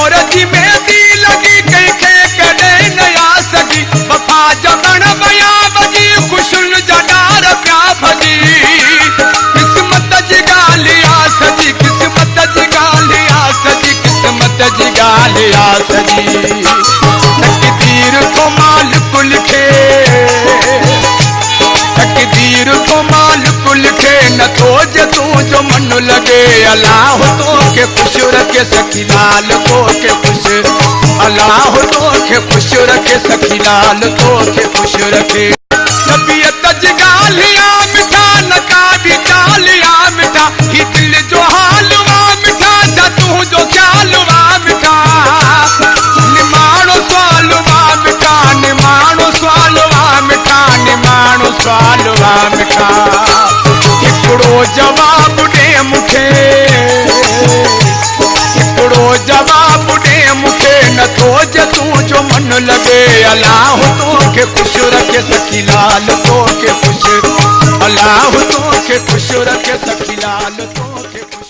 मोर जी मेहंदी लगी कंहिंखे कॾहिं न आ सघी वफ़ा जमण बया बजी ख़ुशुनि जा डार पिया भॼी क़िस्मत जी ॻाल्हि आ सॼी क़िस्मत जी ॻाल्हि आ सॼी क़िस्मत जी ॻाल्हि आ सॼी तक़दीर को मालिक लिखे तक़दीर को मालिक लिखे नथो जे तूं जो मन लगे अल्लाह तोखे ख़ुश रखे सखी लाल तोखे ख़ुश अल्लाह तोखे ख़ुश रखे सखी लाल तोखे ख़ुश रखे तबीयत जी ॻाल्हि आ मिठा न का बि ॻाल्हि आ मिठा ही दिल जो हाल वा मिठा छा तूं जो ख़्याल वा मिठा निमाणो सुवाल वा मिठा निमाणो सुवाल वा मिठा निमाणो सुवाल वा मिठा हिकिड़ो जवाब ॾे मूंखे हिकिड़ो जवाब ॾे मूंखे नथो जे तूं जो मन लगे अल्लाह तोखे ख़ुश रखे सखी लाल तोखे ख़ुश अल्लाह तोखे ख़ुश रखे सखी लाल तोखे